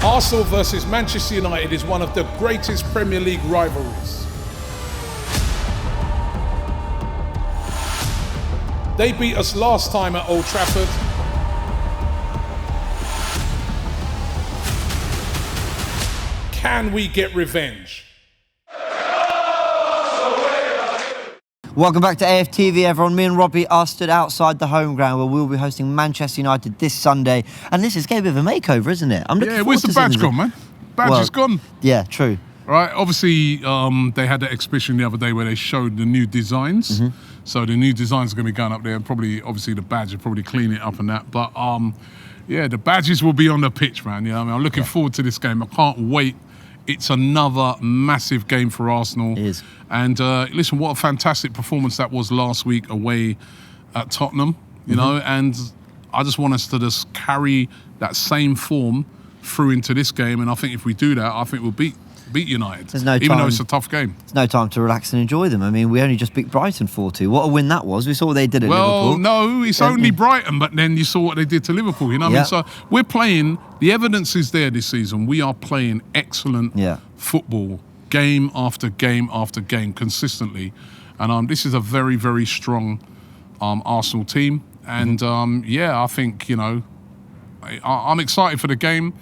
Arsenal versus Manchester United is one of the greatest Premier League rivalries. They beat us last time at Old Trafford. Can we get revenge? Welcome back to AFTV, everyone. Me and Robbie are stood outside the home ground where we'll be hosting Manchester United this Sunday. And this is going to be a bit of a makeover, isn't it? Where's the badge gone, man? Badge is gone. Yeah, true. Right, obviously, they had that exhibition the other day where they showed the new designs. So the new designs are going to be going up there, and probably, obviously, the badge will probably clean it up and that. But, yeah, the badges will be on the pitch, man. You know what I mean? I'm looking forward to this game. I can't wait. It's another massive game for Arsenal. It is. And listen, what a fantastic performance that was last week away at Tottenham, you know, and I just want us to just carry that same form through into this game. And I think if we do that, I think we'll beat United, There's no even time, though it's a tough game. There's no time to relax and enjoy them. I mean, we only just beat Brighton 4-2. What a win that was. We saw what they did at Liverpool. Well, no, it's only Brighton, but then you saw what they did to Liverpool, you know what I mean? So we're playing, the evidence is there this season. We are playing excellent football, game after game after game, consistently. And this is a very, very strong Arsenal team. And yeah, I think, you know, I'm excited for the game.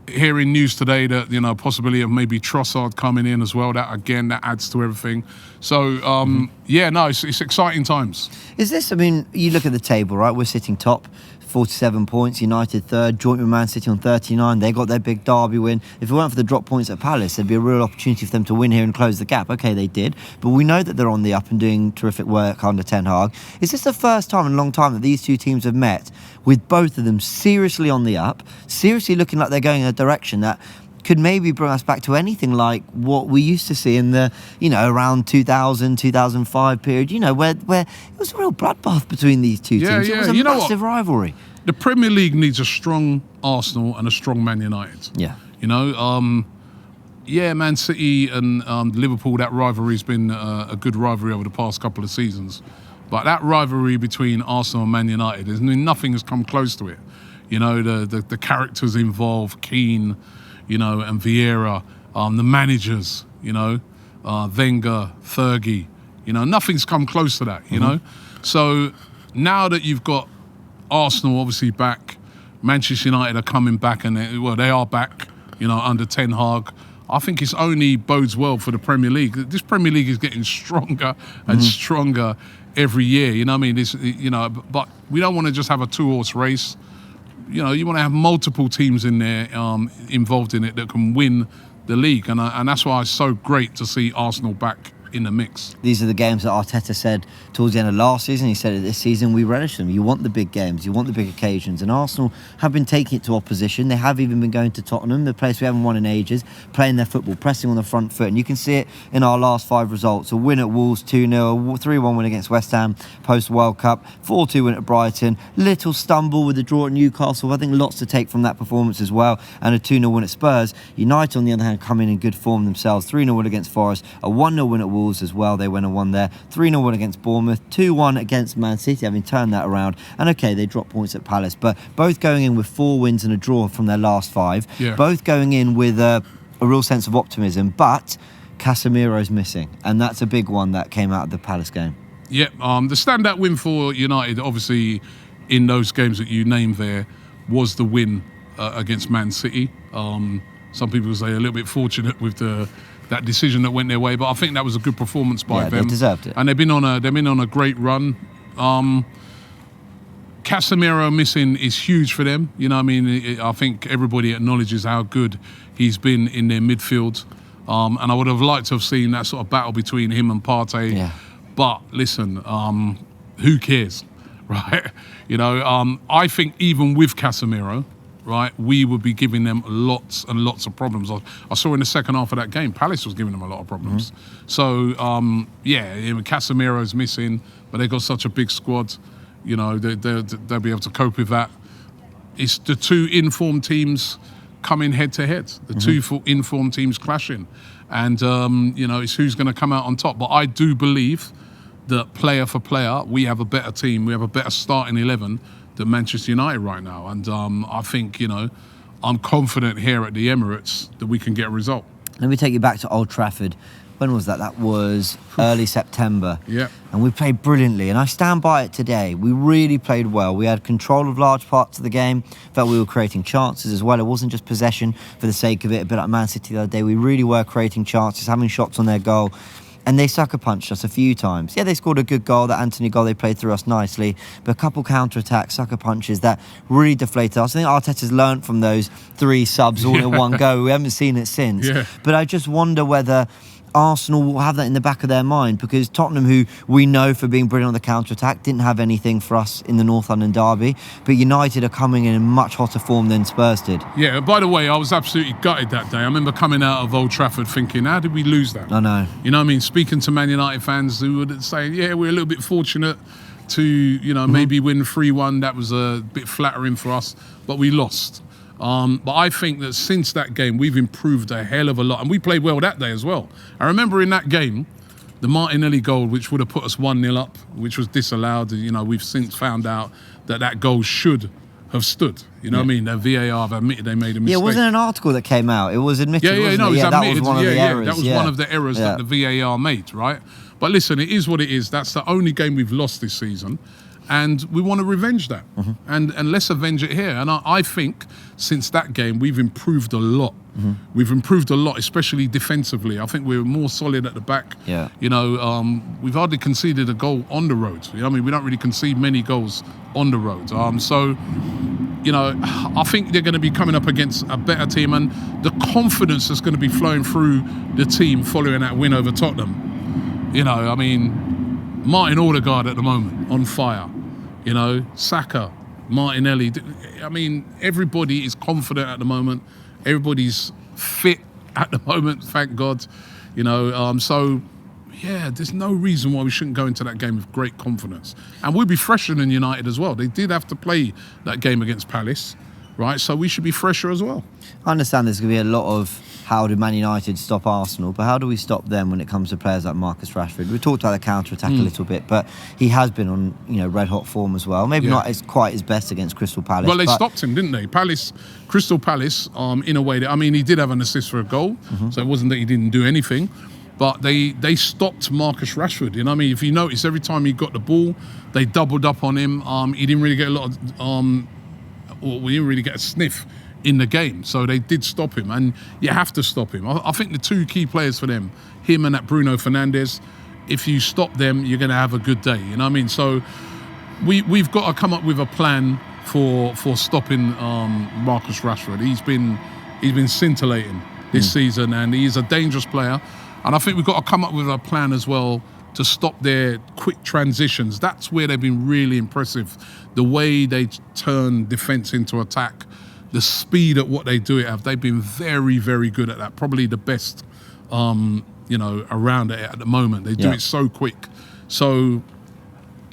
Hearing news today that, you know, possibility of maybe Trossard coming in as well, that again, that adds to everything. So, yeah, no, it's exciting times. Is this, I mean, you look at the table, right? We're sitting top, 47 points, United third, joint with Man City on 39. They got their big derby win. If it weren't for the drop points at Palace, there'd be a real opportunity for them to win here and close the gap. Okay, they did, but we know that they're on the up and doing terrific work under Ten Hag. Is this the first time in a long time that these two teams have met with both of them seriously on the up, seriously looking like they're going in a direction that could maybe bring us back to anything like what we used to see in the, you know, around 2000, 2005 period, you know, where it was a real bloodbath between these two teams. It was a massive rivalry. The Premier League needs a strong Arsenal and a strong Man United. Yeah. You know, yeah, Man City and Liverpool, that rivalry's been a good rivalry over the past couple of seasons. But that rivalry between Arsenal and Man United, nothing has come close to it. You know, the characters involved, Keane, you know, and Vieira, the managers, you know, Wenger, Fergie, you know, nothing's come close to that, you know. So now that you've got Arsenal obviously back, Manchester United are coming back, and they are back, you know, under Ten Hag. I think it's only bodes well for the Premier League. This Premier League is getting stronger and stronger every year, you know what I mean? It's, you know, but we don't want to just have a two-horse race. You know, you want to have multiple teams in there involved in it that can win the league. And that's why it's so great to see Arsenal back in the mix. These are the games that Arteta said towards the end of last season. He said it this season, we relish them. You want the big games, you want the big occasions. And Arsenal have been taking it to opposition. They have even been going to Tottenham, the place we haven't won in ages, playing their football, pressing on the front foot. And you can see it in our last 5 results. A win at Wolves 2-0, a 3-1 win against West Ham post-World Cup, 4-2 win at Brighton, little stumble with the draw at Newcastle. I think lots to take from that performance as well. And a 2-0 win at Spurs. United, on the other hand, come in good form themselves. 3-0 win against Forest, a 1-0 win at Wolves as well. They went and won there. 3-0 win against Bournemouth, 2-1 against Man City, having turned that around. And okay, they dropped points at Palace, but both going in with 4 wins and a draw from their last 5. Yeah. Both going in with a real sense of optimism, but Casemiro's missing, and that's a big one that came out of the Palace game. Yeah, the standout win for United, obviously, in those games that you named there, was the win against Man City. Some people say a little bit fortunate with that decision that went their way, but I think that was a good performance by them. They deserved it. And they've been on a great run. Casemiro missing is huge for them. You know what I mean? I think everybody acknowledges how good he's been in their midfield. And I would have liked to have seen that sort of battle between him and Partey. Yeah. But listen, who cares, right? You know, I think even with Casemiro, right, we would be giving them lots and lots of problems. I saw in the second half of that game, Palace was giving them a lot of problems. So, yeah, Casemiro's missing, but they've got such a big squad. You know, they'll be able to cope with that. It's the two informed teams coming head to head. The two informed teams clashing. And, you know, it's who's going to come out on top. But I do believe that player for player, we have a better team. We have a better starting 11 than Manchester United right now. And I think, you know, I'm confident here at the Emirates that we can get a result. Let me take you back to Old Trafford. When was that? That was early September. Yeah. And we played brilliantly, and I stand by it today. We really played well. We had control of large parts of the game. Felt we were creating chances as well. It wasn't just possession for the sake of it. A bit like Man City the other day. We really were creating chances, having shots on their goal. And they sucker punched us a few times. Yeah, they scored a good goal, that Anthony goal, they played through us nicely. But a couple counter-attacks, sucker punches that really deflated us. I think Arteta's learnt from those 3 subs all in one go. We haven't seen it since. Yeah. But I just wonder whether Arsenal will have that in the back of their mind, because Tottenham, who we know for being brilliant on the counter-attack, didn't have anything for us in the North London derby. But United are coming in much hotter form than Spurs did. Yeah, by the way, I was absolutely gutted that day. I remember coming out of Old Trafford thinking, how did we lose that? I know. You know what I mean? Speaking to Man United fans who would say, yeah, we're a little bit fortunate to, you know, maybe win 3-1. That was a bit flattering for us, but we lost. But I think that since that game, we've improved a hell of a lot. And we played well that day as well. I remember in that game, the Martinelli goal, which would have put us 1-0 up, which was disallowed. You know, we've since found out that goal should have stood. You know what I mean? The VAR have admitted they made a mistake. Yeah, it wasn't an article that came out. It was admitted, it was admitted. That was one of the errors. That was one of the errors that the VAR made, right? But listen, it is what it is. That's the only game we've lost this season. And we want to revenge that. And let's avenge it here. And I think since that game, we've improved a lot. We've improved a lot, especially defensively. I think we're more solid at the back. Yeah. You know, we've hardly conceded a goal on the road. You know what I mean? We don't really concede many goals on the road. So, you know, I think they're going to be coming up against a better team. And the confidence that's going to be flowing through the team following that win over Tottenham. You know, I mean, Martin Odegaard at the moment, on fire. You know, Saka, Martinelli. I mean, everybody is confident at the moment. Everybody's fit at the moment, thank God. You know, so, yeah, there's no reason why we shouldn't go into that game with great confidence. And we'll be fresher than United as well. They did have to play that game against Palace, right? So we should be fresher as well. I understand there's going to be a lot of how do Man United stop Arsenal, but how do we stop them when it comes to players like Marcus Rashford? We talked about the counter-attack a little bit, but he has been on, you know, red-hot form as well. Maybe not as quite his best against Crystal Palace. Well, they stopped him, didn't they? Crystal Palace, in a way that, I mean, he did have an assist for a goal, so it wasn't that he didn't do anything, but they stopped Marcus Rashford. You know what I mean? If you notice, every time he got the ball, they doubled up on him. He didn't really get a lot of, or we didn't really get a sniff in the game, so they did stop him, and you have to stop him. I think the 2 key players for them, him and that Bruno Fernandes, if you stop them, you're going to have a good day. You know what I mean? So we've got to come up with a plan for stopping Marcus Rashford. He's been scintillating this season, and he's a dangerous player. And I think we've got to come up with a plan as well to stop their quick transitions. That's where they've been really impressive. The way they turn defence into attack, the speed at what they do it have, they've been very, very good at that. Probably the best, you know, around it at the moment. They do it so quick. So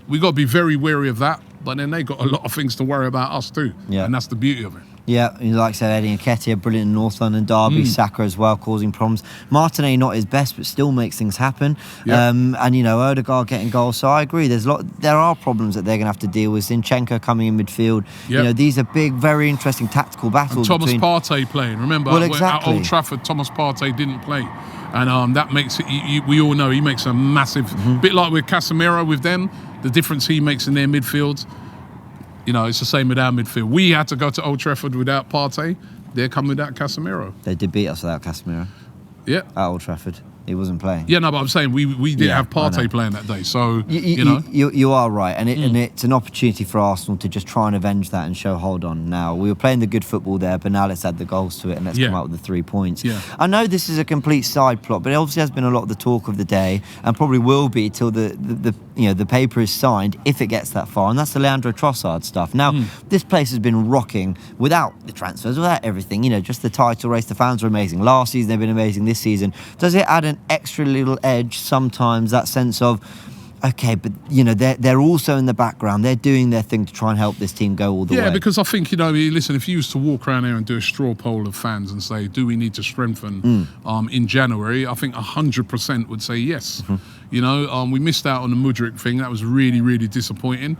we got to be very wary of that. But then they got a lot of things to worry about us too. Yeah. And that's the beauty of it. Yeah, like I said, Eddie Nketiah, brilliant in North London derby. Saka as well, causing problems. Martinelli not his best, but still makes things happen. Yeah. And you know, Odegaard getting goals. So I agree. There are problems that they're going to have to deal with. Zinchenko coming in midfield. Yep. You know, these are big, very interesting tactical battles. And Thomas Partey playing. Remember, exactly. At Old Trafford, Thomas Partey didn't play, and that makes it. We all know he makes a massive. Bit like with Casemiro with them, the difference he makes in their midfield. You know, it's the same with our midfield. We had to go to Old Trafford without Partey. They're coming without Casemiro. They did beat us without Casemiro. Yeah. At Old Trafford. He wasn't playing. Yeah, no, but I'm saying we didn't have Partey playing that day. So, you know. You are right. And it's an opportunity for Arsenal to just try and avenge that and show, hold on, now. We were playing the good football there, but now let's add the goals to it and let's come out with the 3 points. Yeah. I know this is a complete side plot, but it obviously has been a lot of the talk of the day and probably will be till the paper is signed, if it gets that far, and that's the Leandro Trossard stuff. Now, this place has been rocking without the transfers, without everything. You know, just the title race. The fans are amazing. Last season, they've been amazing. This season, does it add an extra little edge sometimes, that sense of, okay, but you know, they're also in the background, they're doing their thing to try and help this team go all the way? Yeah, because I think, you know, listen, if you used to walk around here and do a straw poll of fans and say, do we need to strengthen in January, I think 100% would say yes. You know, we missed out on the Mudryk thing. That was really, really disappointing.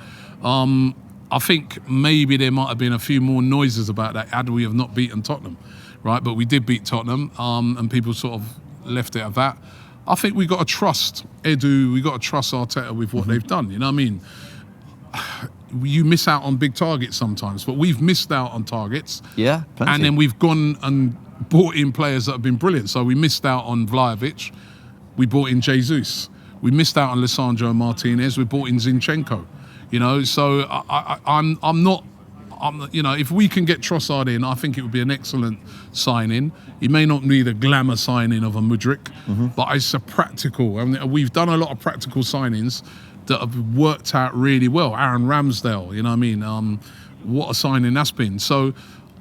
I think maybe there might have been a few more noises about that had we have not beaten Tottenham, right? But we did beat Tottenham, and people sort of left it at that. I think we got to trust Edu, we got to trust Arteta with what they've done. You know what I mean? You miss out on big targets sometimes, but we've missed out on targets. Yeah, plenty. And then we've gone and brought in players that have been brilliant. So we missed out on Vlahovic. We brought in Jesus. We missed out on Lisandro Martinez. We brought in Zinchenko. You know, so I'm not. You know, if we can get Trossard in, I think it would be an excellent signing. He may not be the glamour signing of a Mudryk, but it's a practical. I mean, we've done a lot of practical signings that have worked out really well. Aaron Ramsdale, you know what I mean? What a signing that's been. So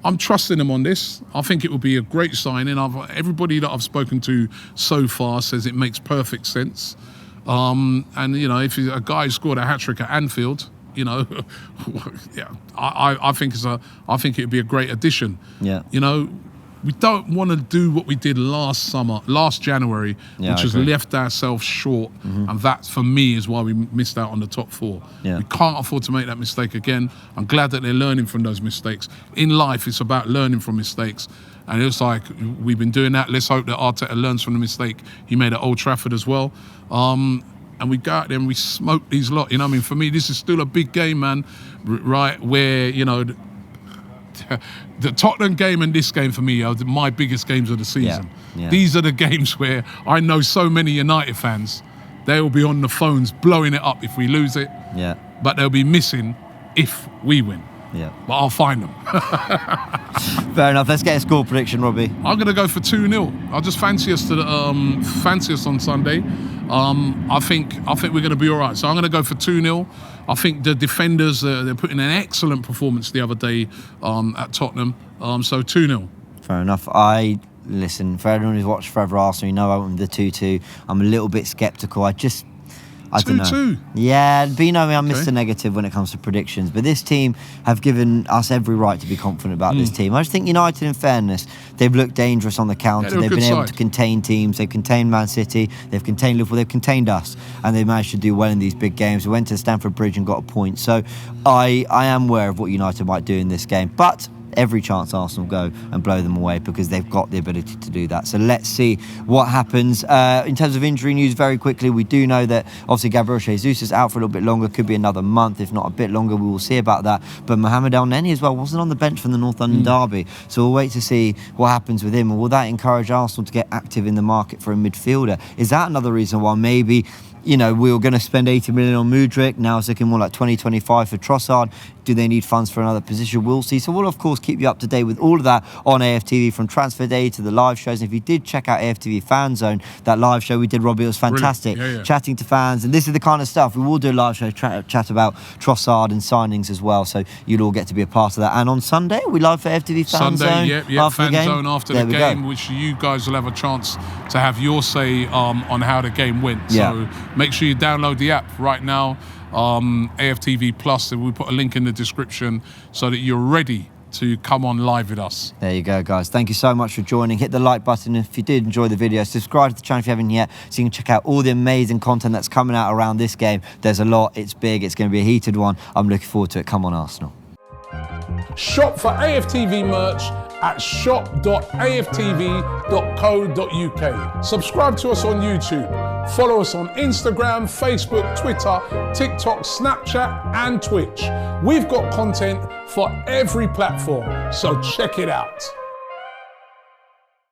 I'm trusting him on this. I think it will be a great signing. Everybody that I've spoken to so far says it makes perfect sense. And, you know, if a guy scored a hat-trick at Anfield, you know, yeah, I think it would be a great addition. Yeah. You know, we don't want to do what we did last January, which has left ourselves short. And that, for me, is why we missed out on the top 4. Yeah. We can't afford to make that mistake again. I'm glad that they're learning from those mistakes. In life, it's about learning from mistakes. And it's like, we've been doing that. Let's hope that Arteta learns from the mistake he made at Old Trafford as well. And we go out there and we smoke these lot. You know what I mean? For me, this is still a big game, man, right? Where, you know, the Tottenham game and this game for me are my biggest games of the season. Yeah. These are the games where I know so many United fans, they will be on the phones blowing it up if we lose it. Yeah. But they'll be missing if we win. Yeah. But I'll find them. Fair enough. Let's get a score prediction, Robbie. I'm going to go for 2-0. I'll just fancy us on Sunday. I think we're going to be all right. So I'm going to go for 2-0. I think the defenders, they're putting an excellent performance the other day at Tottenham. So 2-0. Fair enough. Listen, for everyone who's watched Forever Arsenal, you know I went with the 2-2. I'm a little bit sceptical. I don't know. 2-2. Yeah, but you know me, I'm Mr. Negative when it comes to predictions. But this team have given us every right to be confident about this team. I just think United, in fairness, they've looked dangerous on the counter. They've been able to contain teams. They've contained Man City. They've contained Liverpool. They've contained us. And they've managed to do well in these big games. We went to Stamford Bridge and got a point. So I am aware of what United might do in this game. But every chance Arsenal go and blow them away because they've got the ability to do that. So let's see what happens. In terms of injury news, very quickly, we do know that obviously Gabriel Jesus is out for a little bit longer, could be another month, if not a bit longer. We will see about that. But Mohamed El Neni as well wasn't on the bench from the North London derby. So we'll wait to see what happens with him. And will that encourage Arsenal to get active in the market for a midfielder? Is that another reason why maybe, you know, we were going to spend 80 million on Mudryk. Now it's looking more like 20, 25 for Trossard. Do they need funds for another position? We'll see. So we'll, of course, keep you up to date with all of that on AFTV, from transfer day to the live shows. And if you did check out AFTV Fan Zone, that live show we did, Robbie, it was fantastic. Chatting to fans. And this is the kind of stuff. We will do a live show, chat about Trossard and signings as well. So you'll all get to be a part of that. And on Sunday, we live for AFTV Fan Zone. Sunday, Fan Zone after the game, which you guys will have a chance to have your say on how the game went. So make sure you download the app right now. AFTV Plus, and we'll put a link in the description so that you're ready to come on live with us. There you go, guys. Thank you so much for joining. Hit the like button if you did enjoy the video. Subscribe to the channel if you haven't yet, so you can check out all the amazing content that's coming out around this game. There's a lot. It's big. It's going to be a heated one. I'm looking forward to it. Come on, Arsenal. Shop for AFTV merch at shop.aftv.co.uk. Subscribe to us on YouTube. Follow us on Instagram, Facebook, Twitter, TikTok, Snapchat, and Twitch. We've got content for every platform, so check it out.